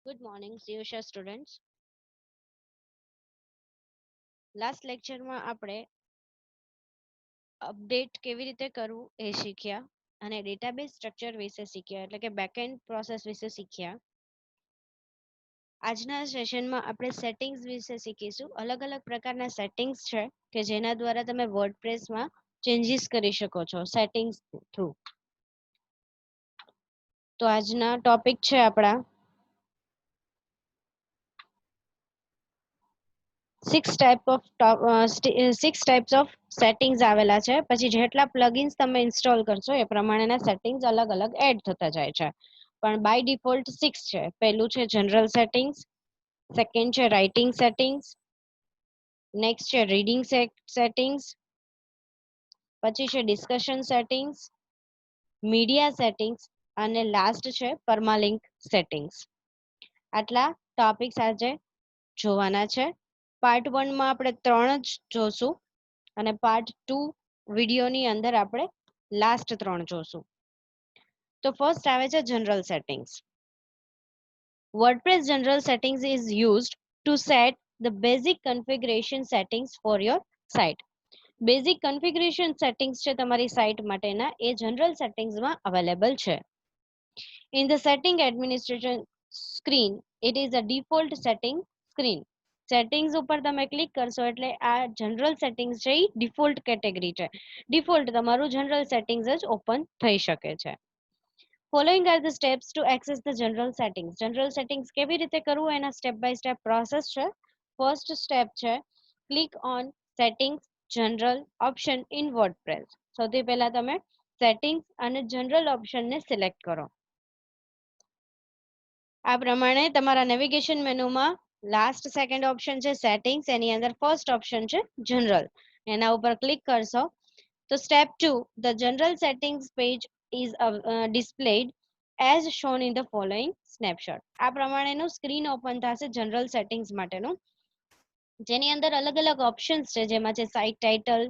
Good morning, Siyosha students. Last લેક્ચરમાં આપણે update કેવી રીતે કરવું એ શીખ્યા અને ડેટાબેઝ સ્ટ્રક્ચર વિશે શીખ્યા એટલે કે બેકએન્ડ પ્રોસેસ વિશે શીખ્યા. આજના સેશનમાં આપણે સેટિંગ્સ વિશે શીખીશું. અલગ અલગ પ્રકારના સેટિંગ્સ છે કે જેના દ્વારા તમે વર્ડપ્રેસમાં ચેન્જીસ કરી શકો છો સેટિંગ્સ થ્રુ. તો આજના ટોપિક છે આપણા સિક્સ ટાઈપ્સ ઓફ સેટિંગ્સ આવેલા છે. પછી જેટલા પ્લગઇન્સ તમે ઇન્સ્ટોલ કરશો એ પ્રમાણેના સેટિંગ્સ અલગ અલગ એડ થતા જાય છે. પણ બાય ડિફોલ્ટ 6 છે. પહેલું છે જનરલ સેટિંગ્સ, સેકન્ડ છે રાઇટિંગ સેટિંગ્સ, નેક્સ્ટ છે રીડિંગ સેટિંગ્સ, પછી છે ડિસ્કશન સેટિંગ્સ, મીડિયા સેટિંગ્સ અને લાસ્ટ છે પરમાલિંક સેટિંગ્સ. આટલા ટોપિક્સ આજે જોવાના છે. પાર્ટ 1 માં આપણે 3 જ જોશું અને પાર્ટ 2 વિડિયોની અંદર આપણે લાસ્ટ 3 જોશું. તો ફર્સ્ટ આવે છે general settings. WordPress general settings is used to set the basic configuration settings for your site. Basic configuration settings છે તમારી સાઇટ માટેના એ જનરલ સેટિંગ્સમાં અવેલેબલ છે. In the setting administration screen, it is a default setting screen. Settings ઉપર તમે click કરશો એટલે આ જનરલ સેટિંગ્સ છે એ ડિફોલ્ટ કેટેગરી છે. ડિફોલ્ટ તમારું જનરલ સેટિંગ્સ જ ઓપન થઈ શકે છે. Following are the steps to access the general settings. General settings કેવી રીતે કરવું એના સ્ટેપ બાય સ્ટેપ પ્રોસેસ છે. ફર્સ્ટ સ્ટેપ છે click on settings general option in WordPress. સૌથી પહેલા તમે સેટિંગ્સ અને જનરલ ઓપ્શનને સિલેક્ટ કરો. આ પ્રમાણે તમારા નેવિગેશન મેનુમાં લાસ્ટ સેકન્ડ ઓપ્શન છે સેટિંગ્સ, એની અંદર ફર્સ્ટ ઓપ્શન છે જનરલ. એના ઉપર ક્લિક કરશો તો step 2 the general settings page is displayed as shown in the following snapshot. આ પ્રમાણેનું સ્ક્રીન ઓપન થશે જનરલ સેટિંગ્સ માટેનું, જેની અંદર અલગ અલગ ઓપ્શન્સ છે જેમાં છે site title,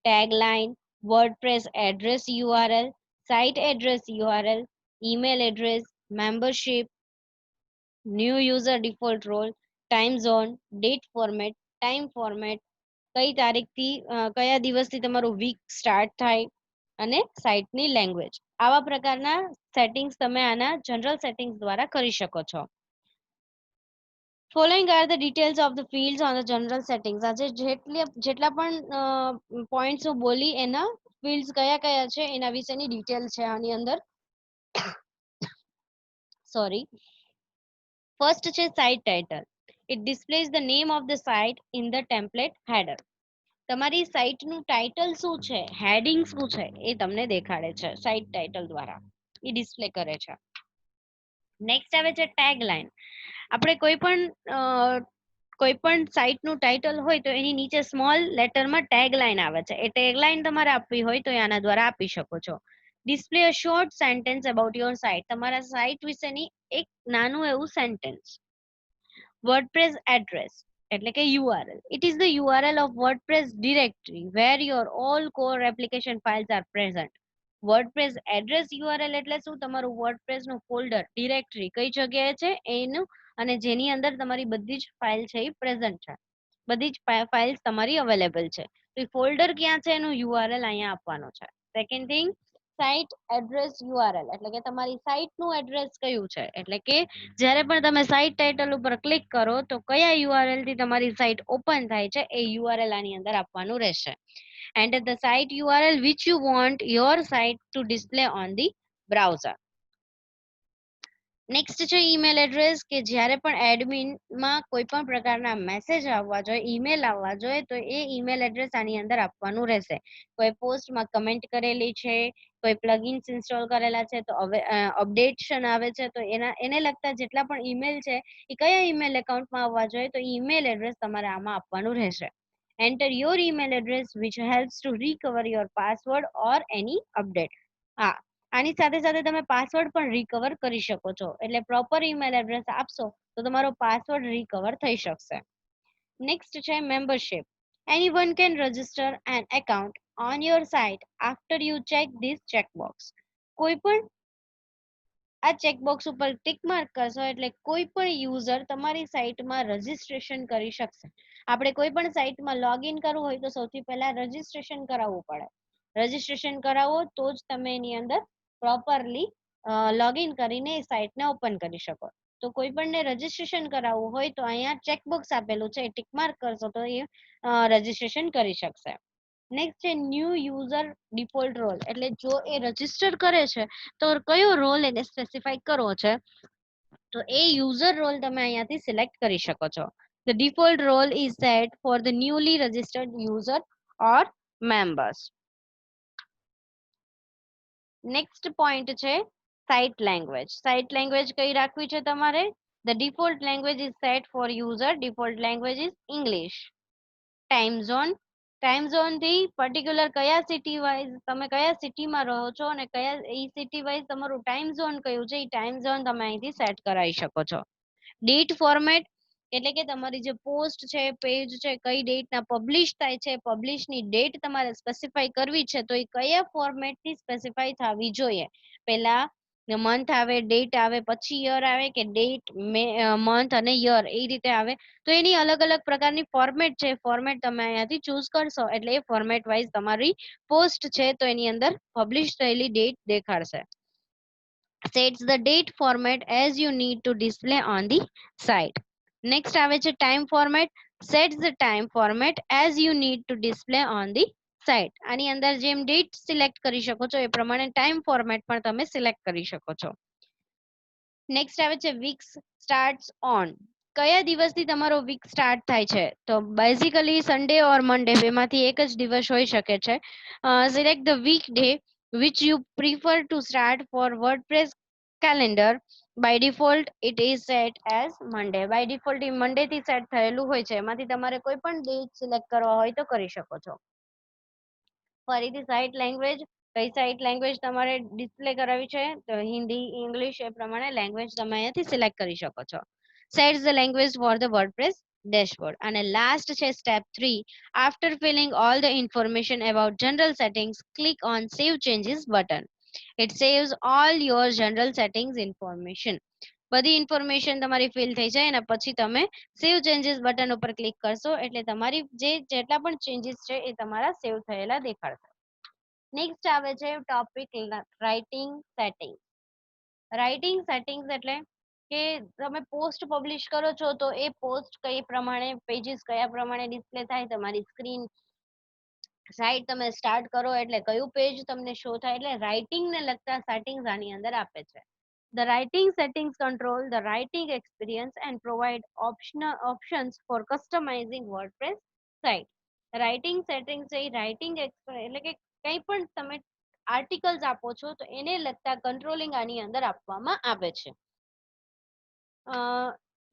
tagline, WordPress address URL, site address URL, email address, membership, new user default role, time zone, date format, time format, કઈ તારીખથી કયા દિવસથી તમારું વીક સ્ટાર્ટ થાય અને સાઇટની લેંગ્વેજ. આવા પ્રકારના સેટિંગ્સ તમે આના જનરલ સેટિંગ્સ દ્વારા કરી શકો છો. Following are the details of the fields on the general settings. આજે જેટલા પણ પોઈન્ટ્સ હું બોલી એના ફિલ્ડ્સ કયા કયા છે એના વિશેની ડિટેલ છે આની અંદર. સોરી. ફર્સ્ટ છે site title. It displays the name of the site in the template header. તમારી સાઇટનું ટાઇટલ શું છે, હેડિંગ શું છે એ તમને દેખાડે છે સાઇટ ટાઇટલ દ્વારા, એ ડિસ્પ્લે કરે છે. નેક્સ્ટ આવે છે ટેગ લાઇન. આપણે કોઈ પણ સાઇટનું ટાઇટલ હોય તો એની નીચે સ્મોલ લેટરમાં ટેગ લાઇન આવે છે. એ ટેગ લાઇન તમારે આપવી હોય તો આના દ્વારા આપી શકો છો. Display a short sentence about your site. તમારા સાઇટ વિશેની એક નાનું એવું સેન્ટેન્સ. વર્ડપ્રેસ એડ્રેસ એટલે કે URL. It is the URL of WordPress directory where your all core application files are present. WordPress address URL એટલે શું, તમારું વર્ડપ્રેસ નું ફોલ્ડર ડિરેક્ટરી કઈ જગ્યાએ છે એનું અને જેની અંદર તમારી બધી જ ફાઇલ છે એ પ્રેઝન્ટ છે, બધી જ ફાઇલ્સ તમારી અવેલેબલ છે. તો ફોલ્ડર ક્યાં છે એનું URL અહીંયા આપવાનું છે. Second thing site address URL એટલે કે તમારી સાઇટ નું એડ્રેસ કયું છે, એટલે કે જ્યારે પણ તમે સાઇટ ટાઇટલ ઉપર ક્લિક કરો તો કયા URL થી તમારી સાઇટ ઓપન થાય છે એ URL આની અંદર આપવાનું રહેશે. Enter the site URL which you want your site to display on the browser. Next છે ઈમેલ એડ્રેસ, કે જ્યારે પણ એડમિનમાં કોઈ પણ પ્રકારના મેસેજ આવવા જોઈએ, ઈમેલ આવવા જોઈએ તો એ ઈમેલ એડ્રેસ આની અંદર આપવાનું રહેશે. કોઈ પોસ્ટમાં કમેન્ટ કરેલી છે, કોઈ પ્લગઇન્સ ઇન્સ્ટોલ કરેલા છે તો હવે અપડેશન આવે છે તો એને લગતા જેટલા પણ ઈમેલ છે એ કયા ઈમેલ એકાઉન્ટમાં આવવા જોઈએ તો ઈમેલ એડ્રેસ તમારે આમાં આપવાનું રહેશે. Enter your email address which helps to recover your password or any update. હા, આની સાથે સાથે તમે પાસવર્ડ પણ રિકવર કરી શકો છો. એટલે પ્રોપર ઈમેલ એડ્રેસ આપશો તો તમારો પાસવર્ડ રિકવર થઈ શકશે. નેક્સ્ટ છે membership. Anyone can register an account on your site after you check this checkbox. કોઈ પણ આ ચેકબોક્સ ઉપર ટિક માર્ક કરશો એટલે કોઈ પણ યુઝર તમારી સાઇટમાં રજીસ્ટ્રેશન કરી શકશે. આપણે કોઈ પણ સાઇટમાં લોગિન કરવું હોય તો સૌથી પહેલા રજીસ્ટ્રેશન કરાવવું પડે. રજીસ્ટ્રેશન કરાવો તો જ તમે એની અંદર પ્રોપરલી લોગિન કરીને એ સાઇટને ઓપન કરી શકો. તો કોઈ પણને રજીસ્ટ્રેશન કરાવવું હોય તો અહીંયા ચેકબોક્સ આપેલું છે, ટિક માર્ક કરશો તો એ રજીસ્ટ્રેશન કરી શકશે. નેક્સ્ટ છે ન્યૂ યુઝર ડિફોલ્ટ રોલ, એટલે જો એ રજીસ્ટર કરે છે તો કયો રોલ એને સ્પેસિફાઈ કરવો છે, તો એ યુઝર રોલ તમે અહીંયાથી સિલેક્ટ કરી શકો છો. The default role is set for the newly registered user or members. Next point છે સાઇટ લેંગ્વેજ. સાઇટ લેંગ્વેજ કઈ રાખવી છે તમારે? The default language is set for user. Default language is English. Time zone, time zone થી particular કયા city wise તમે કયા સિટીમાં રહો છો અને કયા એ સિટી વાઇઝ તમારું ટાઈમ ઝોન કયું છે એ ટાઈમ ઝોન તમે અહીંથી સેટ કરાવી શકો છો. ડેટ ફોર્મેટ, એટલે કે તમારી જે પોસ્ટ છે, પેજ છે, કઈ ડેટના પબ્લિશ થાય છે, પબ્લિશની ડેટ તમારે સ્પેસિફાઈ કરવી છે તો એ કયા ફોર્મેટથી સ્પેસિફાઈ થવી જોઈએ. પહેલા મંથ આવે, ડેટ આવે, પછી યર આવે કે ડેટ, મંથ અને યર એ રીતે આવે. તો એની અલગ અલગ પ્રકારની ફોર્મેટ છે, ફોર્મેટ તમે અહીંયાથી ચૂઝ કરશો એટલે એ ફોર્મેટ વાઇઝ તમારી પોસ્ટ છે તો એની અંદર પબ્લિશ થયેલી date દેખાડશે. Sets the date format as you need to display on the site. Next આવે છે time format. Sets the time format as you need to display on the site. આની અંદર જેમ ડેટ સિલેક્ટ કરી શકો છો એ પ્રમાણે ટાઈમ ફોર્મેટ પણ તમે સિલેક્ટ કરી શકો છો. નેક્સ્ટ આવે છે વીક સ્ટાર્ટ્સ ઓન. કયા દિવસથી તમારો વીક સ્ટાર્ટ થાય છે? તો બેઝિકલી સન્ડે ઓર મંડે બેમાંથી એક જ દિવસ હોઈ શકે છે. Select the weekday which you prefer to start for WordPress calendar. By default it is set as Monday. By default એ મંડે થી સેટ થયેલું હોય છે, એમાંથી તમારે કોઈ પણ ડેટ સિલેક્ટ કરવા હોય તો કરી શકો છો. ફરીથી સાઇટ લેંગ્વેજ, કઈ સાઇટ લેંગ્વેજ તમારે ડિસ્પ્લે કરાવી છે તો હિન્દી, ઇંગ્લિશ એ પ્રમાણે લેંગ્વેજ તમે અહીંયાથી સિલેક્ટ કરી શકો છો. Sets the language for the WordPress dashboard. અને લાસ્ટ છે step 3. After filling all the information about general settings, click on save changes button. It saves all your general settings information. બધી information તમારી fill થઈ જાય અને પછી તમે સેવ changes button ઉપર ક્લિક કરશો એટલે તમારી જેટલા પણ ચેન્જીસ છે એ તમારા સેવ થયેલા દેખાડશે. નેક્સ્ટ આવે છે topic writing setting. Writing settings એટલે કે તમે પોસ્ટ પબ્લિશ કરો છો તો એ પોસ્ટ કઈ પ્રમાણે, પેજીસ કયા પ્રમાણે ડિસ્પ્લે થાય, તમારી સ્ક્રીન સાઇટ તમે સ્ટાર્ટ કરો એટલે કયું પેજ તમને શો થાય, એટલે રાઇટિંગ ને લગતા સેટિંગ્સ આની અંદર આપે છે. The writing settings control the writing experience and provide options for customizing WordPress site. Writing settings A writing એટલે કે કંઈ પણ તમે આર્ટિકલ્સ આપો છો તો એને લગતા કંટ્રોલિંગ આની અંદર આપવામાં આવે છે.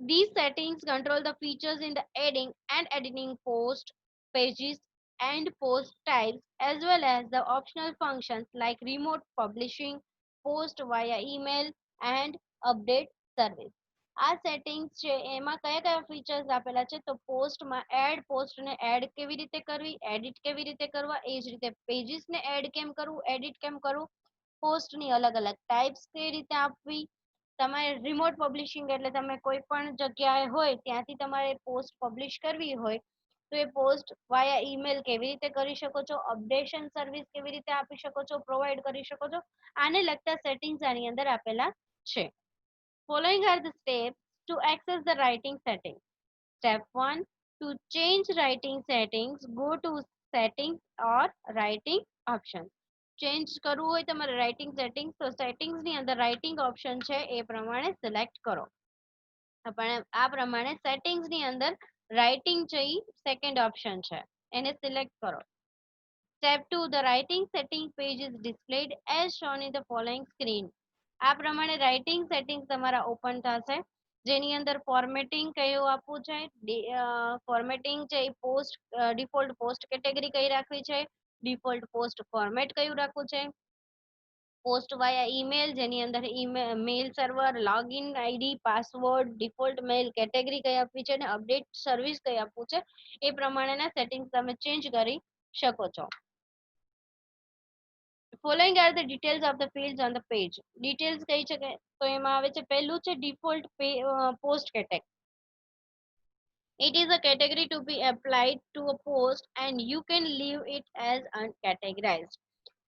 These settings control the features in the adding and editing post pages and post types, as well as the optional functions like remote publishing, post via email and update service. આ settings છે એમાં કયા કયા features આપેલા છે તો પોસ્ટમાં add, પોસ્ટને add કેવી રીતે કરવી, એડિટ કેવી રીતે કરવા, એ જ રીતે પેજીસને એડ કેમ કરવું, એડિટ કેમ કરવું, પોસ્ટની અલગ અલગ ટાઈપ્સ કેવી રીતે આપવી. તમારે રિમોટ પબ્લિશિંગ એટલે તમે કોઈ પણ જગ્યાએ હોય ત્યાંથી તમારે પોસ્ટ પબ્લિશ કરવી હોય તો એ પોસ્ટ વાયા ઈમેલ કેવી રીતે કરી શકો છો, અપડેશન સર્વિસ કેવી રીતે આપી શકો છો, પ્રોવાઈડ કરી શકો છો. આને લગતા સેટિંગ્સ આની અંદર આપેલા છે. Following are the steps to access the writing settings. Step 1. To change writing settings, go to settings or writing options. Change કરવું હોય તમારે રાઇટિંગ સેટિંગ્સ તો સેટિંગ્સની અંદર રાઇટિંગ ઓપ્શન છે એ પ્રમાણે સિલેક્ટ કરો. આ પ્રમાણે સેટિંગ્સની અંદર રાઇટિંગ છે એ સેકન્ડ ઓપ્શન છે, એને સિલેક્ટ કરો. Step 2. The writing setting page is displayed as shown in the following screen. આ પ્રમાણે રાઇટિંગ સેટિંગ્સ તમારા ઓપન થશે જેની અંદર ફોર્મેટિંગ કયું આપવું છે, ફોર્મેટિંગ છે એ પોસ્ટ ડિફોલ્ટ પોસ્ટ કેટેગરી કઈ રાખવી છે, ડિફોલ્ટ પોસ્ટ ફોર્મેટ કયું રાખવું છે, પોસ્ટ વાયા ઈમેલ જેની અંદર mail server, login ID, password, default mail category કઈ આપવી છે અને અપડેટ સર્વિસ કઈ આપવું છે એ પ્રમાણેના સેટિંગ્સ તમે ચેન્જ કરી શકો છો. Following are the details of the fields on the page. Details કહી છે કે તો એમાં આવે છે પહેલું છે default post category. It is a category to be applied to a post and you can leave it as uncategorized.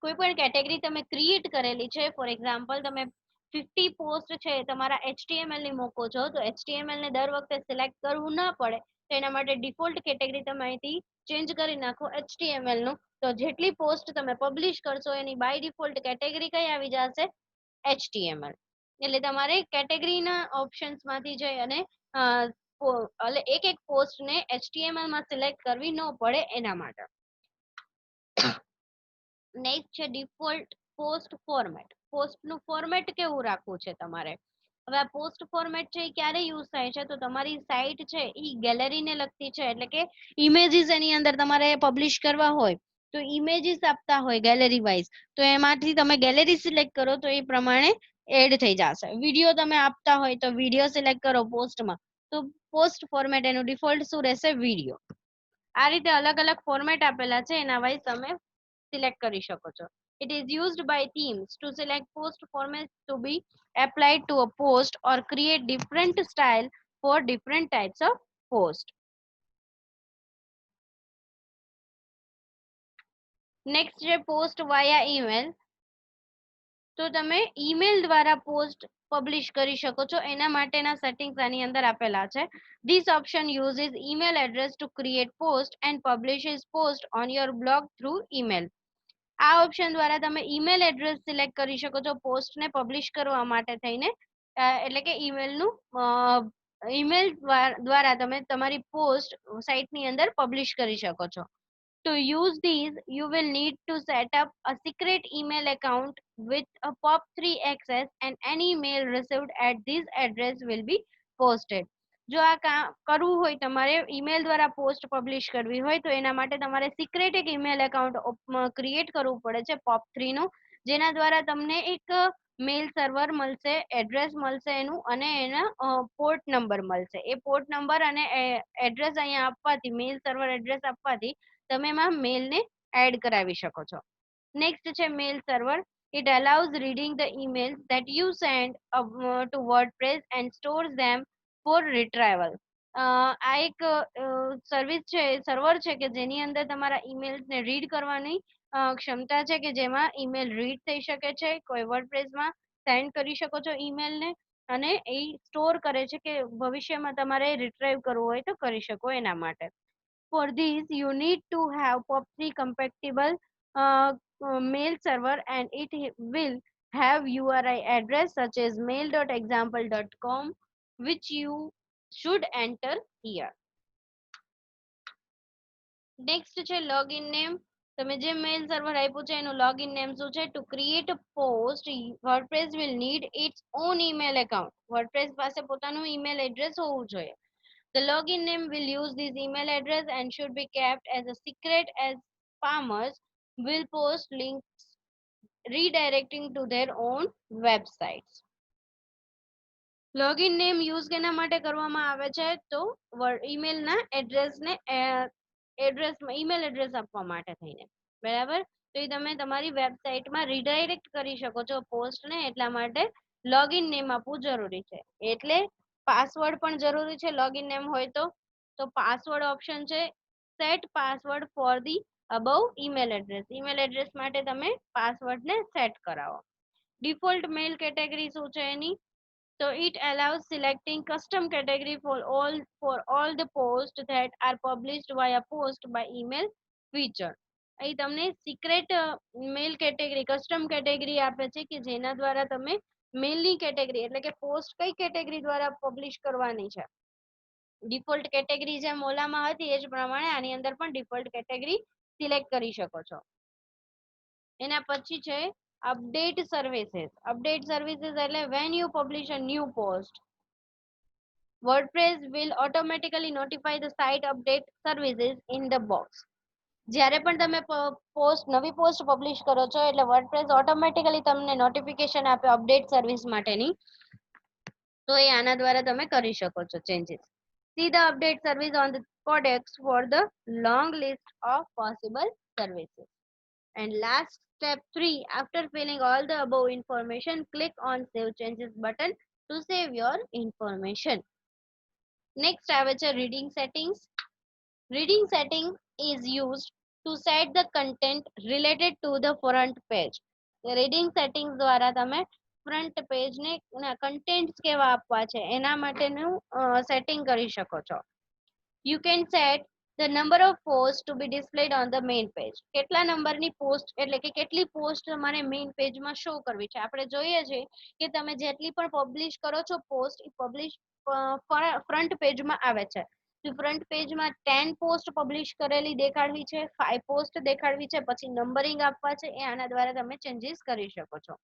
કોઈ પણ કેટેગરી તમે ક્રિએટ કરેલી છે, ફોર એક્ઝામ્પલ તમે 50 પોસ્ટ છે તમારા HTML ની મૂકો છો, તો HTML ને દર વખતે સિલેક્ટ કરવું ના પડે તો એના માટે ડિફોલ્ટ કેટેગરી તમે અહીંથી ચેન્જ કરી નાખો HTML નું, તો જેટલી પોસ્ટ તમે પબ્લિશ કરશો એની બાય ડિફોલ્ટ કેટેગરી કઈ આવી જશે, HTML. એટલે તમારે કેટેગરીના ઓપ્શન્સ માંથી જઈ અને એટલે એક એક પોસ્ટ ને HTML માં સિલેક્ટ કરવી ન પડે એના માટે. નેક્સ્ટ છે ડિફોલ્ટ પોસ્ટ ફોર્મેટ. પોસ્ટ નું ફોર્મેટ કેવું રાખવું છે તમારે. હવે આ પોસ્ટ ફોર્મેટ છે એ ક્યારે યુઝ થાય છે, તો તમારી સાઇટ છે એ ગેલેરી ને લગતી છે, એટલે કે ઇમેજીસ એની અંદર તમારે પબ્લિશ કરવા હોય તો ઇમેજીસ આપતા હોય ગેલેરી વાઇઝ, તો એમાંથી તમે ગેલેરી સિલેક્ટ કરો તો એ પ્રમાણે એડ થઈ જશે. વિડીયો તમે આપતા હોય તો વિડીયો સિલેક્ટ કરો પોસ્ટમાં, તો પોસ્ટ ફોર્મેટ એનું ડિફોલ્ટ શું રહેશે, વિડીયો. આ રીતે અલગ અલગ ફોર્મેટ આપેલા છે, એના વાઇઝ તમે સિલેક્ટ કરી શકો છો. It is used by teams to select post formats to be applied to a post or create different style for different types of post. Next છે post via email. તો તમે ઈમેલ દ્વારા post publish કરી શકો છો, એના માટેના settings આની અંદર આપેલા છે. This option uses email address to create post and publishes post on your blog through email. આ ઓપ્શન દ્વારા તમે ઈમેલ એડ્રેસ સિલેક્ટ કરી શકો છો પોસ્ટને પબ્લિશ કરવા માટે થઈને, એટલે કે ઈમેલનું ઈમેલ દ્વારા તમે તમારી પોસ્ટ સાઇટની અંદર પબ્લિશ કરી શકો છો. To use these, you will need to set up a secret email account with a POP3 access and any mail received at this address will be posted. જો આ કરવું હોય તમારે ઈમેલ દ્વારા પોસ્ટ પબ્લિશ કરવી હોય તો એના માટે તમારે સિક્રેટ એક ઈમેલ એકાઉન્ટ ક્રિએટ કરવું પડે છે POP3 નું, જેના દ્વારા તમને એક મેલ સર્વર મળશે, એડ્રેસ મળશે એનું, અને એના પોર્ટ નંબર મળશે. એ પોર્ટ નંબર અને એડ્રેસ અહીંયા આપવાથી, મેલ સર્વર એડ્રેસ આપવાથી તમે એમાં મેલને એડ કરાવી શકો છો. નેક્સ્ટ છે mail server. It allows reading the emails that you send to WordPress and stores them for retrieval. આ એક સર્વિસ છે, સર્વર છે કે જેની અંદર તમારા ઈમેલ્સને રીડ કરવાની ક્ષમતા છે, કે જેમાં ઈમેલ રીડ થઈ શકે છે, કોઈ વર્ડપ્રેસમાં સેન્ડ કરી શકો છો ઈમેલને, અને એ સ્ટોર કરે છે કે ભવિષ્યમાં તમારે રિટ્રાઈવ કરવું હોય તો કરી શકો એના માટે. For this, you need to have POP3 compatible mail server and it will have URI address such as mail.example.com which you should enter here. Next છે login name. તમે જે મેલ સર્વર આપ્યું છે એનું login name શું છે? To create a post, WordPress will need its own email account. WordPress પાસે પોતાનું email address હોવું જોઈએ. The login name will use this email address and should be kept as a secret as spammers will post links redirecting to their own websites. Login name use કેના માટે કરવામાં આવે છે, તો ઈમેલના એડ્રેસને ઈમેલ એડ્રેસ આપવા માટે થઈને, બરાબર. તો એ તમે તમારી વેબસાઇટમાં રીડાયરેક્ટ કરી શકો છો પોસ્ટને, એટલા માટે લોગિન નેમ આપવું જરૂરી છે. એટલે પાસવર્ડ પણ જરૂરી છે લોગિન નેમ હોય તો પાસવર્ડ ઓપ્શન છે, set password for the above email address. Email address માટે તમે પાસવર્ડને સેટ કરાવો. ડિફોલ્ટ મેલ કેટેગરી શું છે એની, so it allows selecting custom category for all the posts that are published via post by email feature. અહીં તમને secret મેલ category, custom category આપે છે કે જેના દ્વારા તમે મેલની કેટેગરી, એટલે કે પોસ્ટ કઈ કેટેગરી દ્વારા પબ્લિશ કરવાની છે. ડિફોલ્ટ કેટેગરી જેમ ઓલામાં હતી એ જ પ્રમાણે આની અંદર પણ ડિફોલ્ટ કેટેગરી સિલેક્ટ કરી શકો છો. એના પછી છે update services. Update services એટલે when you publish a new post, WordPress will automatically notify the site update services in the box. જ્યારે પણ તમે નવી પોસ્ટ પબ્લિશ કરો છો એટલે વર્ડપ્રેસ ઓટોમેટિકલી તમને નોટિફિકેશન આપે અપડેટ સર્વિસ માટેની, તો એ આના દ્વારા તમે કરી શકો છો changes. See the update service on the codex for the long list of possible services. And last Step 3. After filling all the above information, click on Save Changes button to save your information. Next આવે છે reading settings. Reading setting is used to set the content related to the front page. Reading settings દ્વારા તમે front પેજને contents કેવા આપવા છે એના માટેનું સેટિંગ કરી શકો છો. You can set the number of posts to be displayed on the main page. કેટલા નંબરની પોસ્ટ એટલે કે કેટલી પોસ્ટ તમારે મેઇન પેજમાં શો કરવી છે. આપણે જોઈએ છે કે તમે જેટલી પણ પબ્લિશ કરો છો પોસ્ટ એ પબ્લિશ ફ્રન્ટ પેજમાં આવે છે. ફ્રન્ટ પેજમાં 10 પોસ્ટ પબ્લિશ કરેલી દેખાડવી છે, 5 પોસ્ટ દેખાડવી છે, પછી નંબરિંગ આપવા છે, એ આના દ્વારા તમે ચેન્જીસ કરી શકો છો.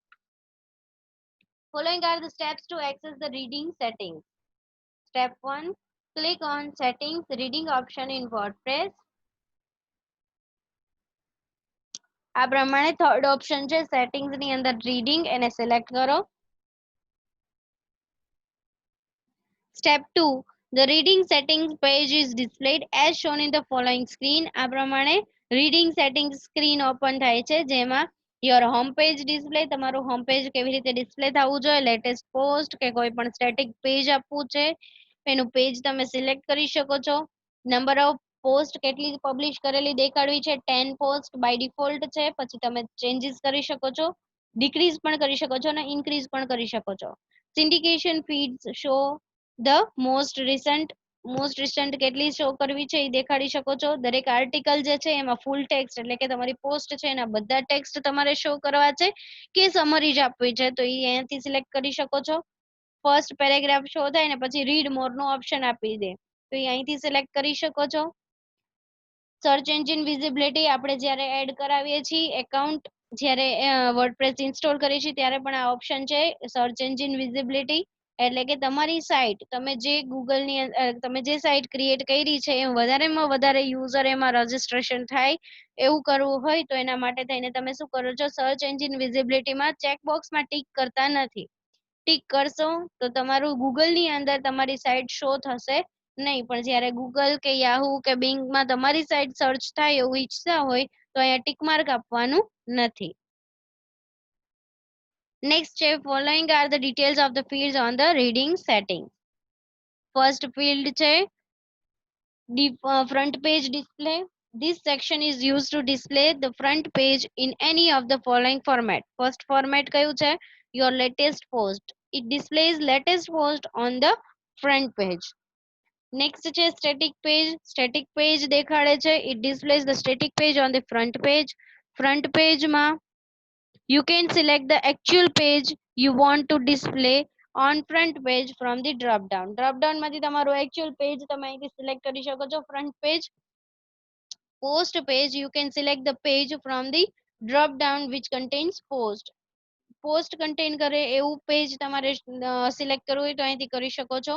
Following are the steps to access the reading settings. Step 1. Click on Settings Reading option in WordPress. આ પ્રમાણે થર્ડ ઓપ્શન છે સેટિંગ્સ ની અંદર રીડિંગ, એને સિલેક્ટ કરો. Step 2. The reading settings page is displayed as shown in the following screen. આ પ્રમાણે reading settings screen open થાય છે જેમાં યોર હોમ પેજ ડિસ્પ્લે, તમારું હોમ પેજ કેવી રીતે ડિસ્પ્લે થવું જોઈએ, લેટેસ્ટ પોસ્ટ કે કોઈ પણ સ્ટેટિક પેજ આપવું છે એનું પેજ તમે સિલેક્ટ કરી શકો છો. નંબર ઓફ પોસ્ટ કેટલી પબ્લિશ કરેલી દેખાડવી છે, 10 પોસ્ટ બાય ડિફોલ્ટ છે, પછી તમે ચેન્જીસ કરી શકો છો, ડિક્રીઝ પણ કરી શકો છો અને ઇન્ક્રીઝ પણ કરી શકો છો. Syndication feeds show the most recent કેટલી શો કરવી છે એ દેખાડી શકો છો. દરેક આર્ટિકલ જે છે એમાં ફૂલ ટેક્સ્ટ એટલે કે તમારી પોસ્ટ છે એના બધા ટેક્સ્ટ તમારે શો કરવા છે કે સમરી જ આપવી છે તો એ અહીંયાથી સિલેક્ટ કરી શકો છો. ફર્સ્ટ પેરેગ્રાફ શો થાય ને પછી રીડ મોર નો ઓપ્શન આપી દે તો એ અહીંથી સિલેક્ટ કરી શકો છો. સર્ચ એન્જિન વિઝિબિલિટી આપણે જ્યારે એડ કરાવીએ છીએ એકાઉન્ટ, જ્યારે વર્ડપ્રેસ ઇન્સ્ટોલ કરીએ છીએ ત્યારે પણ આ ઓપ્શન છે સર્ચ એન્જિન વિઝિબિલિટી. એટલે કે તમારી સાઇટ તમે જે ગૂગલની તમે જે સાઇટ ક્રિએટ કરી છે એ વધારેમાં વધારે યુઝર એમાં રજિસ્ટ્રેશન થાય એવું કરવું હોય તો એના માટે થઈને તમે શું કરો છો, સર્ચ એન્જિન વિઝિબિલિટીમાં ચેકબોક્સમાં ટિક કરતા નથી. ટિક કરશો તો તમારું ગૂગલની અંદર તમારી સાઇટ શો થશે નહીં, પણ જ્યારે ગૂગલ કે યાહુ કે બિંગમાં તમારી સાઇટ સર્ચ થાય એવું ઈચ્છતા હોય તો અહીંયા ટિક માર્ક આપવાનું નથી. Next છે following are the details of the fields on the reading setting. First field છે front page display. This section is used to display the front page in any of the following format. First format કયું છે, your latest post. It displays latest post on the front page. Next છે static page. Static page દેખાડે છે. It displays the static page on the front page. Front page માં you can select the actual page you want to display on front page from the drop down. Drop down માંથી તમારું actual page તમે અહીંથી select કરી શકો છો. Front page, post page, you can select the page from the drop down which contains post. Post contain કરે એવું page તમારે સિલેક્ટ કરવું હોય તો અહીંથી કરી શકો છો.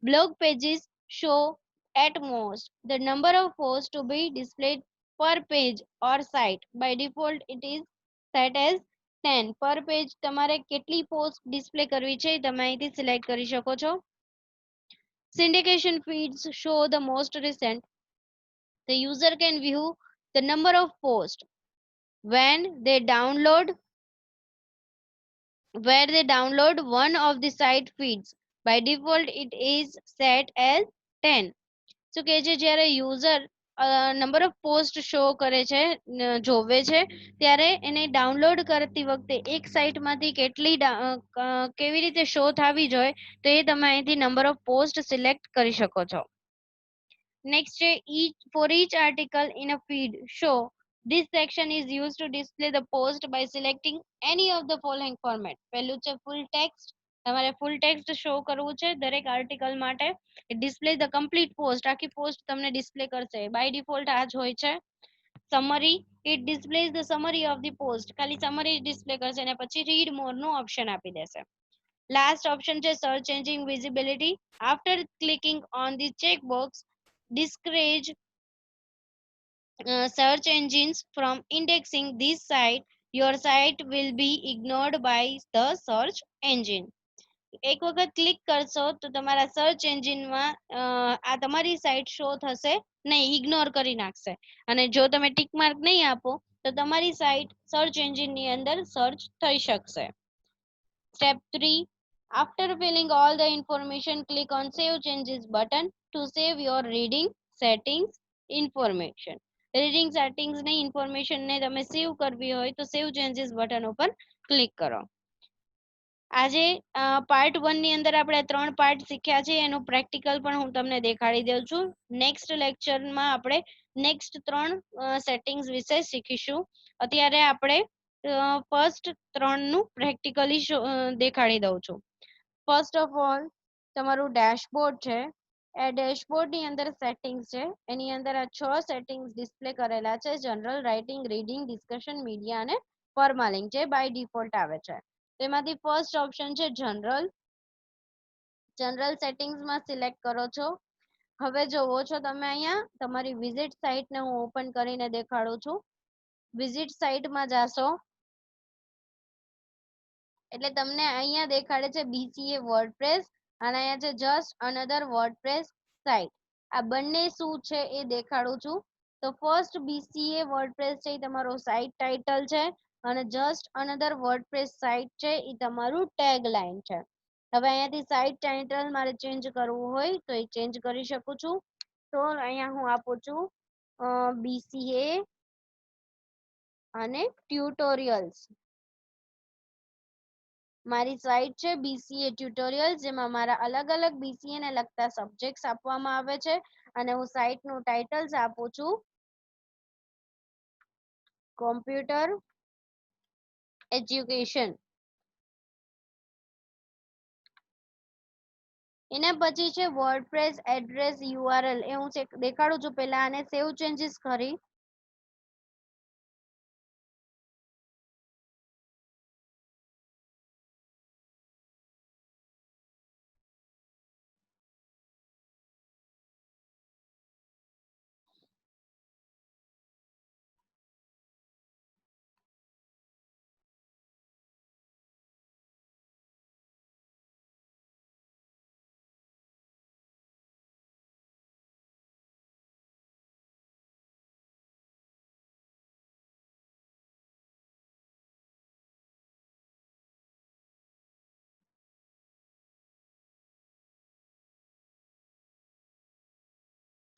Blog pages show at most the number of posts to be displayed per page or site. By default, it is set as 10. Per page તમારે કેટલી પોસ્ટ ડિસ્પ્લે કરવી છે તમે અહીંથી સિલેક્ટ કરી શકો છો. Syndication feeds show the most recent. The user can view the number of posts when they download where they download one of the site feeds. By default, it is set as 10. શું કહે છે, જ્યારે user number of post show કરે છે જોવે છે ત્યારે એને ડાઉનલોડ કરતી વખતે એક સાઇટમાંથી કેટલી કેવી રીતે શો થવી જોઈએ તો એ તમે અહીંથી નંબર ઓફ પોસ્ટ સિલેક્ટ કરી શકો છો. નેક્સ્ટ છે for each article in a feed show. This section is used to display the post by selecting any of the following format. પહેલું છે full text. તમારે full text શો કરવું છે દરેક આર્ટિકલ માટે. It displays the complete post. આખી post તમને display કરશે. બાય ડિફોલ્ટ આ જ હોય છે. Summary, it displays the summary of the post. ખાલી summary ડિસ્પ્લે કરશે અને પછી read more નું ઓપ્શન આપી દેશે. Last option છે search engine visibility. After clicking on the checkbox, discourage search engines from indexing this site. Your site will be ignored by the search engine. એક વખત click કરશો તો તમારા સર્ચ એન્જિનમાં આ તમારી સાઇટ શો થશે નહીં, ઇગ્નોર કરી નાખશે. અને જો તમે ટિક માર્ક નહીં આપો તો તમારી સાઇટ સર્ચ એન્જિનની અંદર સર્ચ થઈ શકશે. Step 3. After filling all the information, click on Save Changes button to save your reading settings information. Reading settings ની ઇન્ફોર્મેશન ને તમે સેવ કરવી હોય તો સેવ ચેન્જીસ બટન ઉપર ક્લિક કરો. આજે પાર્ટ 1 ની અંદર આપણે 3 પાર્ટ શીખ્યા છે, એનું પ્રેક્ટિકલ પણ હું તમને દેખાડી દઉં છું. નેક્સ્ટ લેક્ચરમાં આપણે નેક્સ્ટ 3 સેટિંગ્સ વિશે શીખીશું. અત્યારે આપણે ફર્સ્ટ 3 નું પ્રેક્ટિકલી દેખાડી દઉં છું. ફર્સ્ટ ઓફ ઓલ તમારું ડેશબોર્ડ છે, એ ડેશબોર્ડ ની અંદર સેટિંગ્સ છે, એની અંદર આ 6 સેટિંગ્સ ડિસ્પ્લે કરેલા છે. General, writing, reading, discussion, media અને પરમાલિંક જે બાય ડિફોલ્ટ આવે છે. તેમાંથી ફર્સ્ટ ઓપ્શન છે જનરલ. જનરલ સેટિંગ્સમાં સિલેક્ટ કરો છો. હવે જોવો છો તમે અહીંયા તમારી વિઝિટ સાઇટને હું ઓપન કરીને દેખાડું છું. વિઝિટ સાઇટમાં જાશો એટલે તમને અહીંયા દેખાડે છે BCA વર્ડપ્રેસ અને અહીંયા છે જસ્ટ અનધર વર્ડપ્રેસ સાઇટ. આ બંને શું છે એ દેખાડું છું. તો ફર્સ્ટ BCA વર્ડપ્રેસ છે એ તમારો સાઇટ ટાઇટલ છે અને જસ્ટ અનધર વર્ડપ્રેસ સાઇટ છે એ તમારું ટેગ લાઇન છે. હવે અહીંયાથી સાઇટ ટાઇટલ મારે ચેન્જ કરવું હોય તો એ ચેન્જ કરી શકું છું. તો અહીંયા હું આપું છું BCA અને ટ્યુટોરિયલ્સ. મારી સાઇટ છે BCA ટ્યુટોરિયલ, જેમાં મારા અલગ અલગ BCA ને લગતા સબ્જેક્ટ્સ આપવામાં આવે છે અને હું સાઇટ નું ટાઇટલ્સ આપું છું કોમ્પ્યુટર એજ્યુકેશન. એના પછી છે વર્ડપ્રેસ એડ્રેસ URL. એ હું દેખાડું છું. પહેલા આને સેવ ચેન્જીસ કરી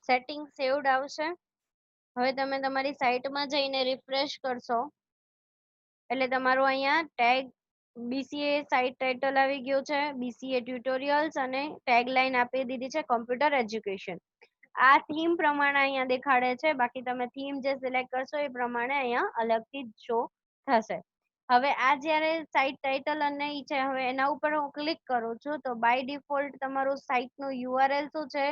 સેટિંગ સેવડ આવશે. હવે તમે તમારી સાઇટમાં જઈને રિફ્રેશ કરશો એટલે તમારું અહીંયા ટેગ BCA સાઇટ ટાઇટલ આવી ગયું છે, BCA ટ્યુટોરિયલ્સ અને ટેગ લાઇન આપી દીધી છે કોમ્પ્યુટર એજ્યુકેશન. આ થીમ પ્રમાણે અહીંયા દેખાડે છે. બાકી તમે થીમ જે સિલેક્ટ કરશો એ પ્રમાણે અહીંયા અલગથી શો થશે. હવે આ જ્યારે સાઇટ ટાઇટલ અને ઈ છે, હવે એના ઉપર હું ક્લિક કરું છું તો બાય ડિફોલ્ટ તમારું સાઇટનું URL શું છે?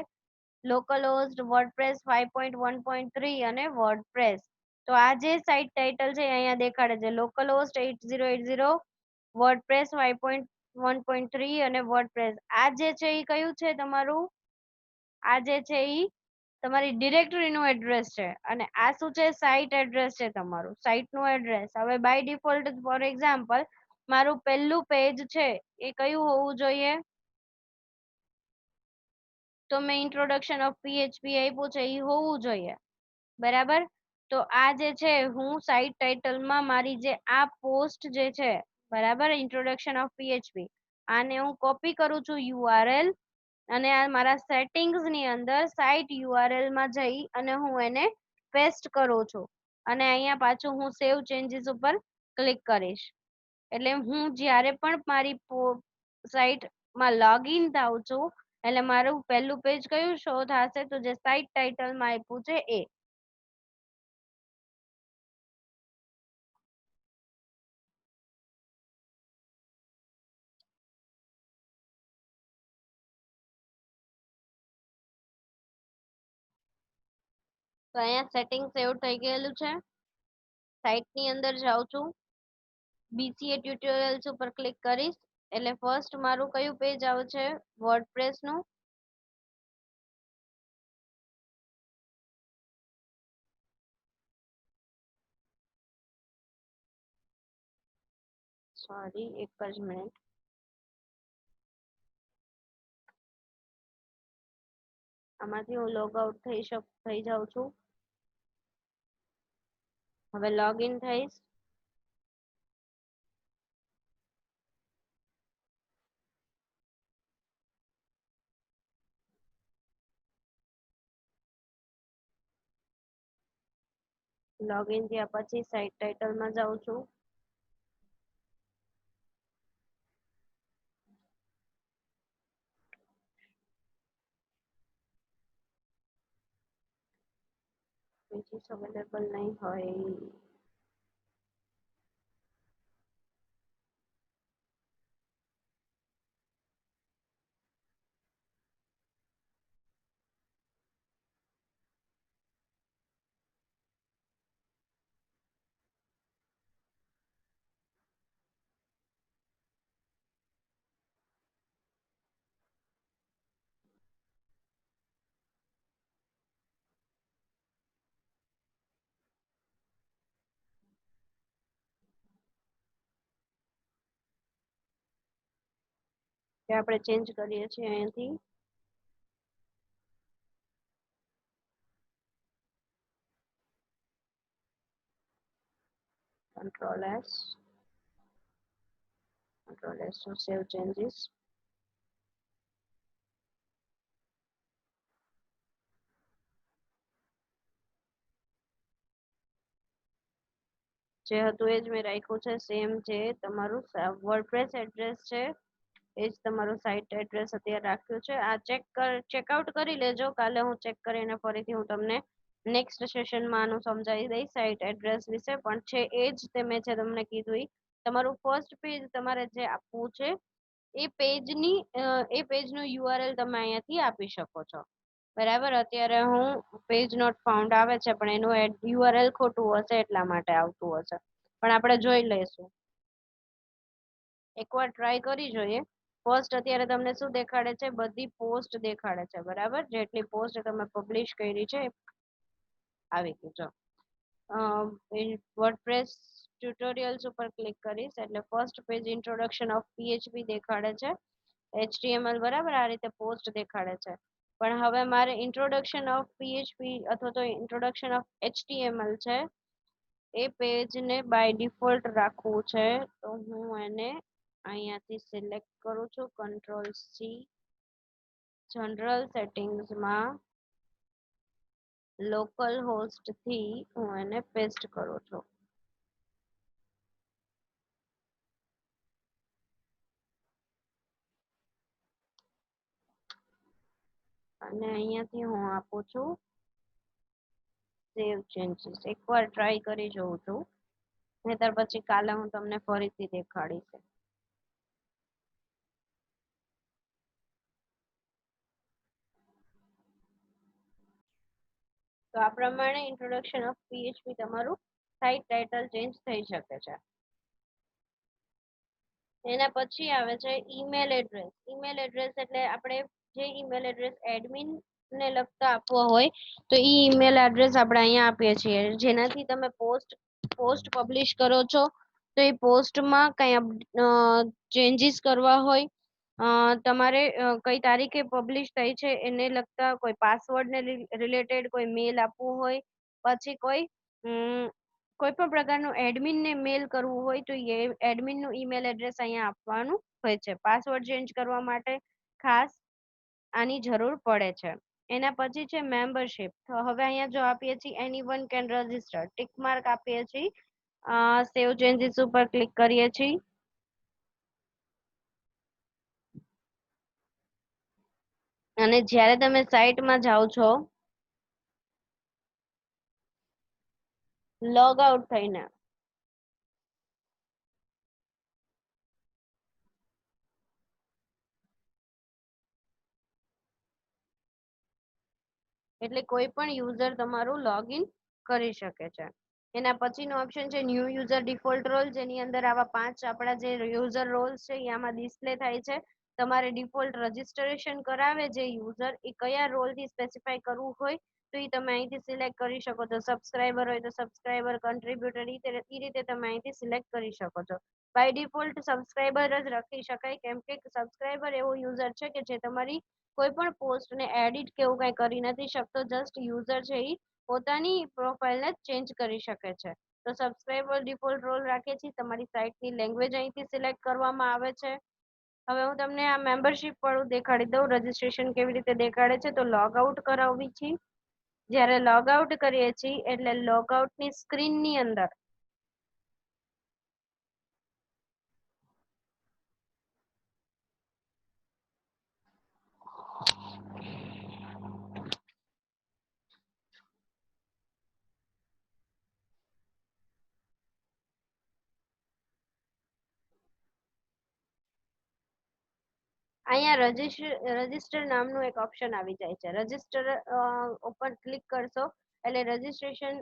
લોકલહોસ્ટ વર્ડપ્રેસ 5.1.3 અને વર્ડપ્રેસ. તો આ જે સાઇટ ટાઇટલ છે અહીંયા દેખાડે છે લોકલહોસ્ટ 8080, વર્ડપ્રેસ 5.1.3 અને વર્ડપ્રેસ. આ જે છે એ કયું છે તમારું? આ જે છે એ તમારી ડિરેક્ટરીનું એડ્રેસ છે અને આ શું છે? સાઇટ એડ્રેસ છે, તમારું સાઇટનું એડ્રેસ. હવે બાય ડિફોલ્ટ ફોર એક્ઝામ્પલ મારું પહેલું પેજ છે એ કયું હોવું જોઈએ? તો મેં ઇન્ટ્રોડક્શન ઓફ PHP આપ્યું છે એ હોવું જોઈએ, બરાબર. તો આ જે છે હું સાઇટ ટાઇટલમાં મારી જે આ પોસ્ટ જે છે, બરાબર, ઇન્ટ્રોડક્શન ઓફ PHP, આને હું કોપી કરું છું URL અને આ મારા સેટિંગ્સ ની અંદર સાઇટ URL માં જઈ અને હું એને પેસ્ટ કરું છું અને અહીંયા પાછું હું સેવ ચેન્જીસ ઉપર ક્લિક કરીશ. એટલે હું જ્યારે પણ મારી સાઇટમાં લોગિન થાઉં છું એટલે મારું પહેલું પેજ કયું શો થશે? તો જે સાઇટ ટાઇટલમાં આપ્યું છે એ. તો અહીંયા સેટિંગ સેવ થઈ ગયેલું છે. સાઇટ ની અંદર જાઉં છું, BCA ટ્યુટોરિયલ્સ ઉપર ક્લિક કરીશ એટલે ફર્સ્ટ મારું કયું પેજ આવે છે? વર્ડપ્રેસ નું. સોરી, એક જ મિનિટ. આમાંથી હું લોગ આઉટ થઈ જાઉં છું. હવે લોગિન થઈશ. લોગિન થયા પછી સાઇટ ટાઇટલમાં જાઉં છું. પેજીસ અવેલેબલ નહીં હોય. કે આપણે ચેન્જ કરીએ છીએ અહીંયાથી. Control S. Control S to save changes. જે હતું એ જ મેં રાખ્યું છે સેમ. જે તમારું વર્ડપ્રેસ એડ્રેસ છે એ જ તમારું સાઇટ એડ્રેસ અત્યારે રાખ્યું છે. આ ચેકઆઉટ કરી લેજો. કાલે હું ચેક કરીને ફરીથી હું તમને નેક્સ્ટ સેશનમાં આનું સમજાવી દઈશ સાઇટ એડ્રેસ વિશે. પણ છે એ જ તે મેં જે તમને કીધું. તમારું ફર્સ્ટ પેજ તમારે જે આપવું છે એ પેજનું યુઆરએલ તમે અહીંયાથી આપી શકો છો. બરાબર. અત્યારે હું પેજ નોટ ફાઉન્ડ આવે છે પણ એનું યુઆરએલ ખોટું હશે એટલા માટે આવતું હશે. પણ આપણે જોઈ લઈશું. એકવાર ટ્રાય કરી જોઈએ. પોસ્ટ અત્યારે તમને શું દેખાડે છે? બધી પોસ્ટ દેખાડે છે. બરાબર. જેટલી પોસ્ટ તમે પબ્લિશ કરી છે આવી ગયું. જો વર્ડપ્રેસ ટ્યુટોરિયલ્સ ઉપર ક્લિક કરીશ એટલે first page introduction of PHP દેખાડે છે. એચટીએમએલ બરાબર આ રીતે પોસ્ટ દેખાડે છે. પણ હવે મારે ઇન્ટ્રોડક્શન ઓફ પીએચપી અથવા તો ઇન્ટ્રોડક્શન ઓફ એચટીએમએલ છે એ પેજને બાય ડિફોલ્ટ રાખવું છે. તો હું એને અહીંયાથી સિલેક્ટ કરું છું. Control C. જનરલ સેટિંગ્સમાં લોકલ હોસ્ટ થી હું એને પેસ્ટ કરું છું. અને અહીંયાથી હું આપું છું સેવ ચેન્જીસ. એકવાર ટ્રાય કરી જોઉં છું. નહીતર પછી કાલે હું તમને ફરીથી દેખાડીશ. તો આ પ્રમાણે ઇન્ટ્રોડક્શન ઓફ પીએચપી તમારું સાઇટ ટાઇટલ ચેન્જ થઈ શકે છે. એના પછી આવે છે ઈમેલ એડ્રેસ. ઈમેલ એડ્રેસ એટલે આપણે જે ઈમેલ એડ્રેસ એડમિન ને લગતા આપવો હોય તો ઈ ઈમેલ એડ્રેસ આપણે અહીંયા આપીએ છીએ. જેનાથી તમે પોસ્ટ પબ્લિશ કરો છો તો એ પોસ્ટમાં કંઈ ચેન્જીસ કરવા હોય, તમારે કઈ તારીખે પબ્લિશ થઈ છે એને લગતા કોઈ પાસવર્ડને રિલેટેડ કોઈ મેલ આપવું હોય, પછી કોઈ પણ પ્રકારનું એડમિનને મેલ કરવું હોય તો એ એડમિનનું ઈમેલ એડ્રેસ અહીંયા આપવાનું હોય છે. પાસવર્ડ ચેન્જ કરવા માટે ખાસ આની જરૂર પડે છે. એના પછી છે મેમ્બરશિપ. તો હવે અહીંયા જો આપીએ છીએ anyone can register, tick mark આપીએ છીએ, સેવ ચેન્જીસ ઉપર ક્લિક કરીએ છીએ. અને જ્યારે તમે સાઇટમાં જાઓ છો લોગ આઉટ થઈને, એટલે કોઈ પણ યુઝર તમારું લોગિન કરી શકે છે. એના પછીનો ઓપ્શન છે ન્યૂ યુઝર ડિફોલ્ટ રોલ, જેની અંદર આવા 5 આપણા જે યુઝર રોલ્સ છે એ આમાં ડિસ્પ્લે થાય છે. તમારે ડિફોલ્ટ રજિસ્ટ્રેશન કરાવે જે યુઝર એ કયા રોલથી સ્પેસિફાઈ કરવું હોય તો એ તમે અહીંથી સિલેક્ટ કરી શકો છો. સબસ્ક્રાઇબર હોય તો સબસ્ક્રાઇબર, કન્ટ્રીબ્યુટર એ રીતે તમે અહીંથી સિલેક્ટ કરી શકો છો. બાય ડિફોલ્ટ સબસ્ક્રાઇબર જ રાખી શકાય, કેમ કે સબસ્ક્રાઇબર એવો યુઝર છે કે જે તમારી કોઈ પણ પોસ્ટને એડિટ કે એવું કઈ કરી નથી શકતો. જસ્ટ યુઝર છે એ પોતાની પ્રોફાઇલને ચેન્જ કરી શકે છે. તો સબસ્ક્રાઇબર ડિફોલ્ટ રોલ રાખીએ છીએ. તમારી સાઇટની લેંગ્વેજ અહીંથી સિલેક્ટ કરવામાં આવે છે. હવે હું તમને આ મેમ્બરશિપ વાળું દેખાડી દઉં, રજીસ્ટ્રેશન કેવી રીતે દેખાડે છે. તો લોગ આઉટ કરાવવી છે. જ્યારે લોગ આઉટ કરીએ છીએ એટલે લોગ આઉટની સ્ક્રીનની અંદર અહીંયા રજિસ્ટર નામનું એક ઓપ્શન આવી જાય છે. રજિસ્ટર ઉપર ક્લિક કરશો એટલે રજિસ્ટ્રેશન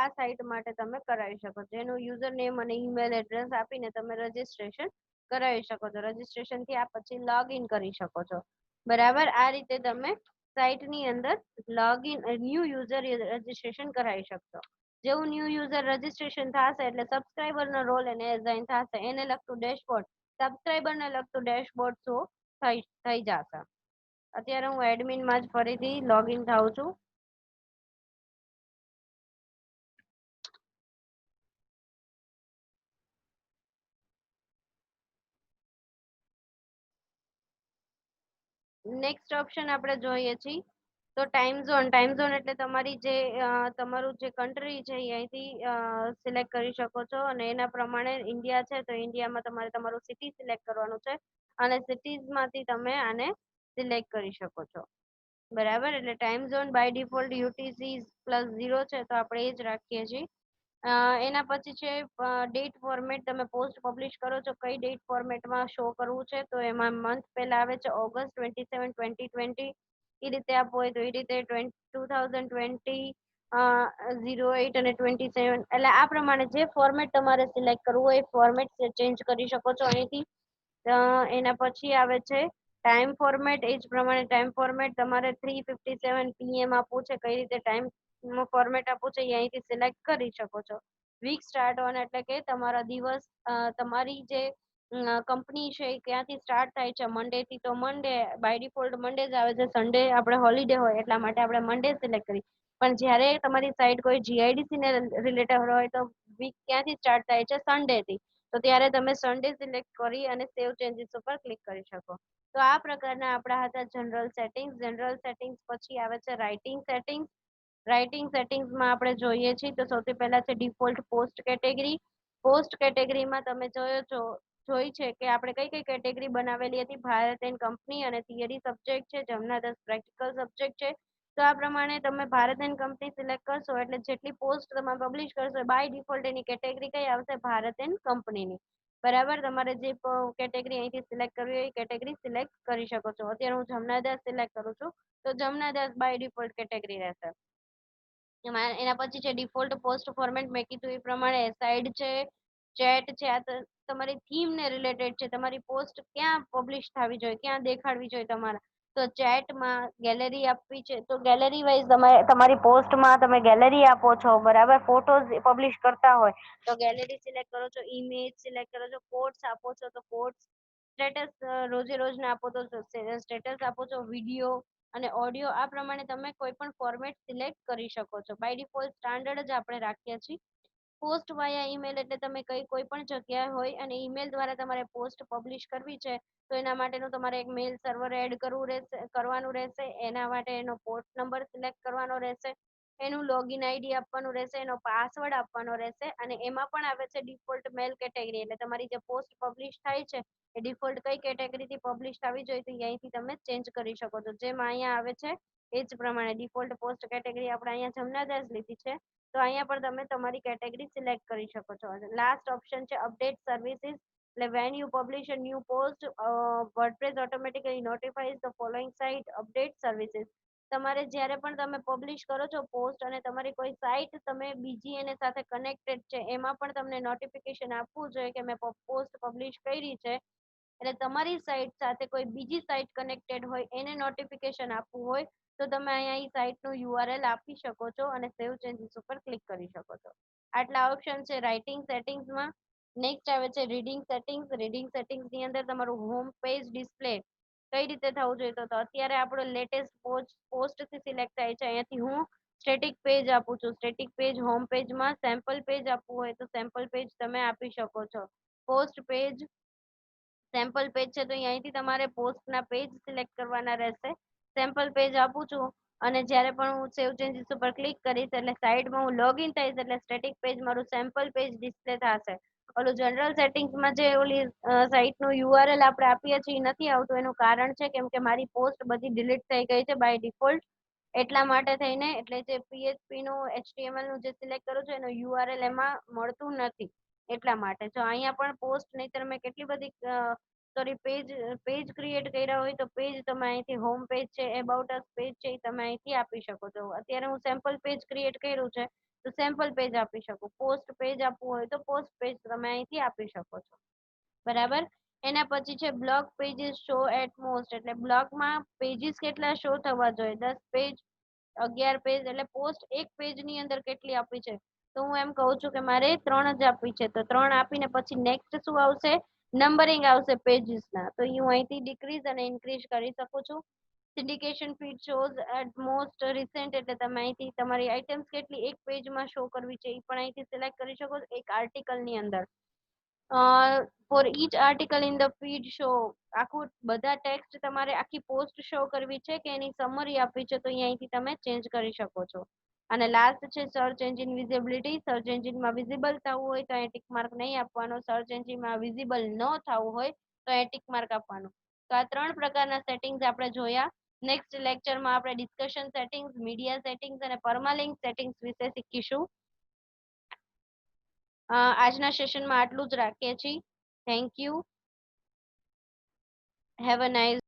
આ સાઇટ માટે તમે કરાવી શકો છો. એનું યુઝર નેમ અને ઈમેલ એડ્રેસ આપીને તમે રજિસ્ટ્રેશન કરાવી શકો છો. રજિસ્ટ્રેશન થી આ પછી લોગ ઇન કરી શકો છો. બરાબર, આ રીતે તમે સાઇટની અંદર log in new user registration કરાવી શકશો. જેવું ન્યૂ યુઝર રજિસ્ટ્રેશન થશે એટલે સબસ્ક્રાઇબરનો રોલ એને એસાઇન થશે. એને લગતું ડેશબોર્ડ, સબસ્ક્રાઇબરને લગતું ડેશબોર્ડ શો થઈ જશે. અત્યારે હું એડમિનમાં જ ફરીથી લોગિન થાઉં છું. નેક્સ્ટ ઓપ્શન આપણે જોઈએ છીએ તો ટાઈમ ઝોન. ટાઈમ ઝોન એટલે તમારી જે તમારું જે કન્ટ્રી છે એ અહીંથી સિલેક્ટ કરી શકો છો અને એના પ્રમાણે ઇન્ડિયા છે તો ઇન્ડિયામાં તમારે તમારું સિટી સિલેક્ટ કરવાનું છે અને સિટીઝમાંથી તમે આને સિલેક્ટ કરી શકો છો. બરાબર, એટલે time zone by default UTC +0 છે તો આપણે એ જ રાખીએ છીએ. એના પછી છે ડેટ ફોર્મેટ. તમે પોસ્ટ પબ્લિશ કરો છો કઈ ડેટ ફોર્મેટમાં શો કરવું છે તો એમાં મંથ પહેલા આવે છે ઓગસ્ટ 27 2020. એ રીતે આપવું હોય તો એ રીતે 2020 08 અને 27. એટલે આ પ્રમાણે જે ફોર્મેટ તમારે સિલેક્ટ કરવું હોય એ ફોર્મેટ ચેન્જ કરી શકો છો અહીંથી. એના પછી આવે છે ટાઈમ ફોર્મેટ. એ જ પ્રમાણે ટાઈમ ફોર્મેટ તમારે 3:57 PM આપવું છે. કઈ રીતે ટાઈમ ફોર્મેટ આપવું છે એ અહીંથી સિલેક્ટ કરી શકો છો. વીક સ્ટાર્ટ ઓન એટલે કે તમારા દિવસ, તમારી જે કંપની છે એ ક્યાંથી સ્ટાર્ટ થાય છે મંડે થી, તો મંડે બાય ડિફોલ્ટ મંડે જ આવે છે. સન્ડે આપણે હોલિડે હોય એટલા માટે આપણે મંડે સિલેક્ટ કરી. પણ જ્યારે તમારી સાઇટ કોઈ જીઆઈડીસી ને રિલેટેડ હોય તો વીક ક્યાંથી સ્ટાર્ટ થાય છે, સન્ડે થી. તો ત્યારે તમે સન્ડે સિલેક્ટ કરી અને સેવ ચેન્જીસ ઉપર ક્લિક કરી શકો. તો આ પ્રકારના આપણા હતા જનરલ સેટિંગ્સ. જનરલ સેટિંગ્સ પછી આવે છે રાઇટિંગ સેટિંગ્સ. રાઇટિંગ સેટિંગ્સમાં આપણે જોઈએ છીએ તો સૌથી પહેલા છે ડિફોલ્ટ પોસ્ટ કેટેગરી. પોસ્ટ કેટેગરીમાં તમે જોઈ છે કે આપણે કઈ કઈ કેટેગરી બનાવેલી હતી. ભારત એન્ડ કંપની અને થિયરી સબ્જેક્ટ છે. જમના 10 પ્રેક્ટિકલ સબ્જેક્ટ છે. તો આ પ્રમાણે તમે ભારત એન્ડ કંપની સિલેક્ટ કરશો એટલે જેટલી પોસ્ટ તમે પબ્લિશ કરશો બાય ડિફોલ્ટ એની કેટેગરી કઈ આવશે, ભારત એન્ડ કંપનીની. બરાબર, તમારે જે કેટેગરી અહીંથી સિલેક્ટ કરવી હોય એ કેટેગરી સિલેક્ટ કરી શકો છો. અત્યારે હું જમના 10 સિલેક્ટ કરું છું તો જમના 10 બાય ડિફોલ્ટ કેટેગરી રહેશે. એના પછી છે ડિફોલ્ટ પોસ્ટ ફોર્મેટ. મેં કીધું એ પ્રમાણે સાઇડ છે, ચેટ છે. આ તમારી થીમ ને રિલેટેડ છે. તમારી પોસ્ટ ક્યાં પબ્લિશ થવી જોઈએ, ક્યાં દેખાડવી જોઈએ તમારા. તો ચેટમાં ગેલેરી આપવી છે તો ગેલેરી વાઇઝ તમે તમારી પોસ્ટમાં તમે ગેલેરી આપો છો. બરાબર, ફોટોઝ પબ્લિશ કરતા હોય તો ગેલેરી સિલેક્ટ કરો છો. ઇમેજ સિલેક્ટ કરો છો. કોટ્સ આપો છો તો કોટ્સ. સ્ટેટસ રોજે રોજના આપો તો સ્ટેટસ આપો છો. વિડીયો અને ઓડિયો આ પ્રમાણે તમે કોઈ પણ ફોર્મેટ સિલેક્ટ કરી શકો છો. બાય ડિફોલ્ટ સ્ટાન્ડર્ડ જ આપણે રાખીએ છીએ. પોસ્ટ વાયા ઈમેલ એટલે તમે કોઈ પણ જગ્યાએ હોય અને ઈમેલ દ્વારા તમારે પોસ્ટ પબ્લિશ કરવી છે તો એના માટેનું તમારે એક મેલ સર્વર એડ કરવાનું રહેશે. એના માટે એનો પોર્ટ નંબર સિલેક્ટ કરવાનો રહેશે. એનું લોગિન આઈડી આપવાનું રહેશે. એનો પાસવર્ડ આપવાનો રહેશે. અને એમાં પણ આવે છે ડિફોલ્ટ મેલ કેટેગરી. એટલે તમારી જે પોસ્ટ પબ્લિશ થાય છે એ ડિફોલ્ટ કઈ કેટેગરીથી પબ્લિશ થવી જોઈએ તો અહીંથી તમે ચેન્જ કરી શકો છો. જેમ અહીંયા આવે છે એ જ પ્રમાણે ડિફોલ્ટ પોસ્ટ કેટેગરી આપણે અહીંયા જમના 10 લીધી છે તો અહીંયા પર તમે તમારી કેટેગરી સિલેક્ટ કરી શકો છો. લાસ્ટ ઓપ્શન છે અપડેટ સર્વિસીસ. એટલે when you publish a new post WordPress automatically notifies the following site update services. તમારે જ્યારે પણ તમે પબ્લિશ કરો છો પોસ્ટ અને તમારી કોઈ સાઇટ તમે બીજી એને સાથે કનેક્ટેડ છે એમાં પણ તમને નોટિફિકેશન આપવું જોઈએ કે મેં પોસ્ટ પબ્લિશ કરી છે. એટલે તમારી સાઇટ સાથે કોઈ બીજી સાઇટ કનેક્ટેડ હોય એને નોટિફિકેશન આપવું હોય તો તમે અહીંયા એ સાઇટનું યુઆરએલ આપી શકો છો અને સેવ ચેન્જીસ ઉપર ક્લિક કરી શકો છો. આટલા ઓપ્શન છે રાઇટિંગ સેટિંગ્સમાં. નેક્સ્ટ આવે છે રીડિંગ સેટિંગ્સ. રીડિંગ સેટિંગ્સની અંદર તમારું હોમ પેજ ડિસ્પ્લે કઈ રીતે થવું જોઈએ તો અત્યારે આપણો લેટેસ્ટ પોસ્ટથી સિલેક્ટ થાય છે. અહીંયાથી હું સ્ટેટિક પેજ આપું છું, સ્ટેટિક પેજ હોમ પેજમાં સેમ્પલ પેજ આપવું હોય તો સેમ્પલ પેજ તમે આપી શકો છો. પોસ્ટ પેજ સેમ્પલ પેજ છે તો અહીંથી તમારે પોસ્ટના પેજ સિલેક્ટ કરવાના રહેશે. સેમ્પલ પેજ આપું છું અને જ્યારે પણ હું સેવ ચેન્જીસ ઉપર ક્લિક કરીશ એટલે સાઈડમાં હું લોગિન થઈશ એટલે સ્ટેટિક પેજ મારું સેમ્પલ પેજ ડિસ્પ્લે થશે. ઓલું જનરલ સેટિંગ્સમાં જે ઓલી સાઇટનું યુઆરએલ આપણે આપીએ છીએ નથી આવતું, એનું કારણ છે કેમ કે મારી પોસ્ટ બધી ડિલીટ થઈ ગઈ છે બાય ડિફોલ્ટ, એટલા માટે થઈને. એટલે જે PHP નું HTML નું જે સિલેક્ટ કરું છું એનું યુઆરએલ એમાં મળતું નથી, એટલા માટે. જો અહીંયા પણ પોસ્ટ નહીતર મેં કેટલી બધી સોરી પેજ ક્રિએટ કર્યા હોય તો પેજ તમે અહીંથી હોમ પેજ છે, એબાઉટ અસ પેજ છે એ તમે અહીંથી આપી શકો છો. અત્યારે હું સેમ્પલ પેજ ક્રિએટ કર્યું છે તો સેમ્પલ પેજ આપી શકું. પોસ્ટ પેજ આપવું હોય તો પોસ્ટ પેજ તમે અહીંથી આપી શકો છો, બરાબર. એના પછી છે blog pages show at most, એટલે બ્લોગમાં પેજીસ કેટલા શો થવા જોઈએ, 10 પેજ, 11 પેજ, એટલે પોસ્ટ એક પેજ ની અંદર કેટલી આપી છે તો હું એમ કહું છું કે મારે 3 જ આપી છે, તો 3 આપીને પછી નેક્સ્ટ શું આવશે, નંબરિંગ આવશે પેજીસ ના, તો હું અહીંથી ડિક્રીઝ અને ઇન્ક્રીઝ કરી શકું છું. Syndication feed shows at most recent, એટલે તમે અહીંથી તમારી આઇટમ્સ કેટલી એક પેજમાં શો કરવી છે એ પણ અહીંથી સિલેક્ટ કરી શકો છો એક આર્ટિકલની અંદર. For each article in the feed show, આખું બધા ટેક્સ્ટ તમારે આખી પોસ્ટ શો કરવી છે કે એની સમરી આપવી છે તો અહીંથી તમે ચેન્જ કરી શકો છો. અને લાસ્ટ છે સર્ચ એન્જિન વિઝિબિલિટી, સર્ચ એન્જિનમાં વિઝિબલ થવું હોય તો અહીં ટિક માર્ક નહીં આપવાનો, સર્ચ એન્જિનમાં વિઝિબલ ન થવું હોય તો અહીં ટિક માર્ક આપવાનું. તો આ 3 પ્રકારના સેટિંગ્સ આપણે જોયા. નેક્સ્ટ લેક્ચરમાં આપણે ડિસ્કશન સેટિંગ્સ, મીડિયા સેટિંગ્સ અને પરમાલિંક સેટિંગ્સ વિશે શીખીશું. આજના સેશનમાં આટલું જ રાખીએ છીએ. Thank you, have a nice